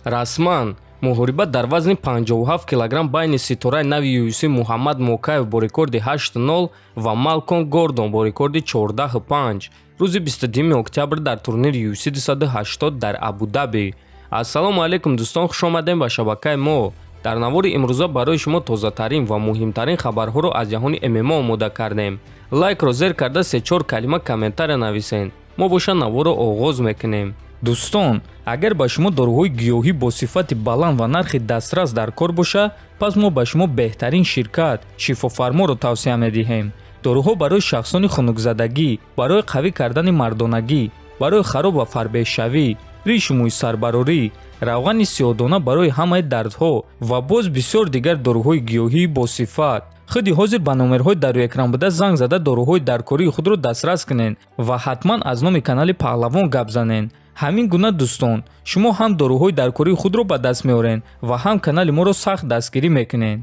расман муҳориба дар вазни 57 килограмм байни ситораи нави UFC Муҳаммад Мокаев бо рекорди 8-0 ва Малком Гордон бо рекорди 14-5 рӯзи 22 октябр дар турнири UFC 280 дар Абу-Даби. Ассалому алайкум дӯстон, хуш омадем ба шабакаи мо. дар навори имрӯза барои шумо тозатарин ва муҳимтарин хабарҳоро аз ҷаҳони ММА омода кардем. лайкро зер карда 3-4 калима комментария нависен. мо боша наворо оғоз мекунем. дӯстон, агар ба шумо дороҳои гиёҳӣ бо сифати баланд ва нархи дастрас дар кор боша, пас мо ба шумо беҳтарин ширкат шифофарморо тавсия медиҳем. дороҳо барои шахсони хунукзадагӣ, барои қавӣ кардани мардонагӣ, барои хароб ва фарбеҳшавӣ, риши мӯи сарбарорӣ, равғани сиёҳдона барои ҳамаи дардҳо ва боз бисёр дигар дороҳои гиёҳии босифат. худи ҳозир ба номерҳои дар экран буда занг зада дороҳои даркории худро дастрас кунед ва ҳатман аз номи канали Паҳлавон гап занед. ҳамин гуна дӯстон, шумо ҳам дороҳои даркории худро ба даст меоред ва ҳам канали моро сахт дастгирӣ мекунед.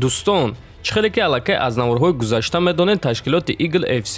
дӯстон, чӣ хеле ки аллакай аз наворҳои гузашта медонед, ташкилоти Eagle FC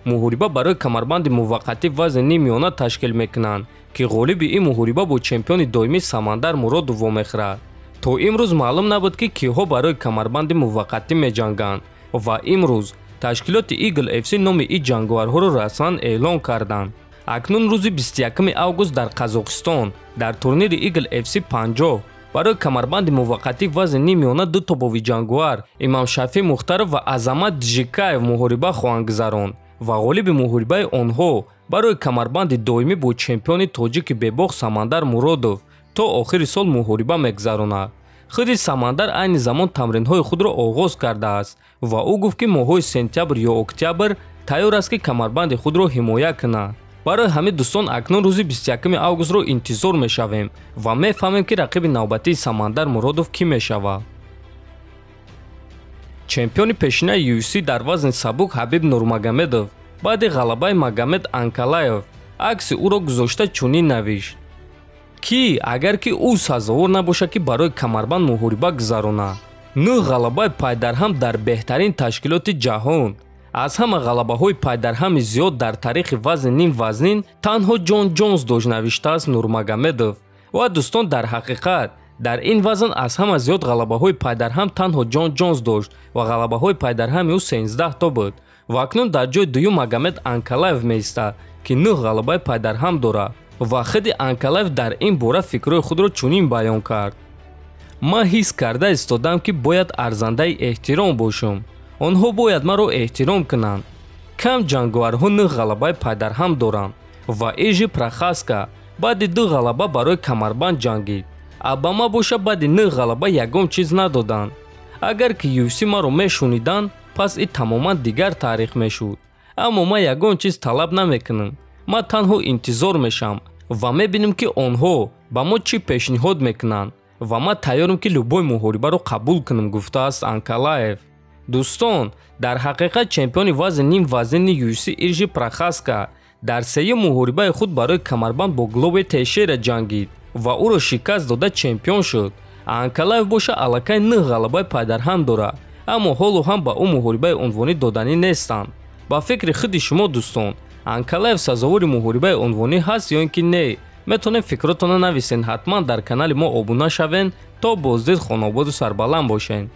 муҳориба барои камарбанди муваққатӣ вазни нимёна ташкил мекунанд ки ғолиби ин муҳориба бо чемпиони доимӣ Самандар Муродов вомехӯрад. то имрӯз маълум набуд ки киҳо барои камарбанди муваққатӣ меҷанганд ва имрӯз ташкилоти Eagle FC номи ин ҷанговарҳоро расман эълон карданд. акнун рӯзи 21 август дар Қазоқистон дар турнири Eagle FC 50 барои камарбанди муваққатӣ вазни нимёна ду тобови ҷангувар Имомшафӣ Мухтаров ва Азамат Джикаев муҳориба хоҳанд гузаронд ва ғолиби муҳорибаи онҳо барои камарбанди доимӣ бо чемпиони тоҷики бебоғ Самандар Муродов то охири сол муҳориба мегузаронад. худи Самандар айни замон тамринҳои худро оғоз кардааст ва ӯ гуфт ки моҳҳои сентябр ё октябр тайёр аст ки камарбанди худро ҳимоя кунад. барои ҳамин дӯстон акнун рӯзи 21 августро интизор мешавем ва мефаҳмем ки рақиби навбатии Самандар Муродов кӣ мешавад. чемпиони пешинаи UFC дар вазни сабук Ҳабиб Нурмагомедов баъди ғалабаи Магомед Анкалаев акси ӯро гузошта чунин навишт ки агар ки ӯ сазовор набошад ки барои камарбанд муҳориба гузаронад, 9 ғалабаи пайдарҳам дар беҳтарин ташкилоти ҷаҳон, аз ҳама ғалабаҳои пайдарҳами зиёд дар таърихи вазни ним вазнин танҳо Ҷон Ҷонс дошт, навиштааст Нурмагомедов. ва дӯстон, дар ҳақиқат дар ин вазн аз ҳама зиёд ғалабаҳои пайдарҳам танҳо Ҷон Ҷонс дошт ва ғалабаҳои пайдарҳами ӯ 13 то буд ва акнун дар ҷои дуюм Магомед Анкалаев меистад ки 9 ғалабаи пайдарҳам дорад ва худи Анкалаев дар ин бора фикрҳои худро чунин баён кард: ман ҳис карда истодам ки бояд арзандаи эҳтиром бошам. онҳо бояд маро эҳтиром кунанд. кам ҷанговарҳо 9 ғалабаи пайдарҳам доранд ва Эжи Прохаска баъди 2 ғалаба барои камарбанд ҷангид. Обама боша баъди 9 ғалаба ягон чиз надоданд. агар ки UFC маро мешуниданд, пас ин тамоман дигар таърих мешуд. аммо ман ягон чиз талаб намекунам. ман танҳо интизор мешам ва мебинем ки онҳо ба мо чӣ пешниҳод мекунанд ва ман тайёрам ки любой муҳорибаро қабул кунам, гуфтааст Анкалаев. дӯстон, дар ҳақиқат чемпиони вазни ним вазнини UFC Иржи Прохаска дар сеюм муҳорибаи худ барои камарбанд бо Глобе Тейшера ҷангид ва ӯро шикаст дода чемпион шуд. Анкалаев боша аллакай 9 ғалабаи пайдарҳам дорад, аммо ҳоло ҳам ба ӯ муҳорибаи унвонӣ доданӣ нестанд. ба фикри худи шумо дӯстон, Анкалаев сазовори муҳорибаи унвонӣ ҳаст ё ин ки не? метавонед фикротонро нависен. ҳатман дар канали мо обуна шавен то боздид хонободу сарбаланд бошен.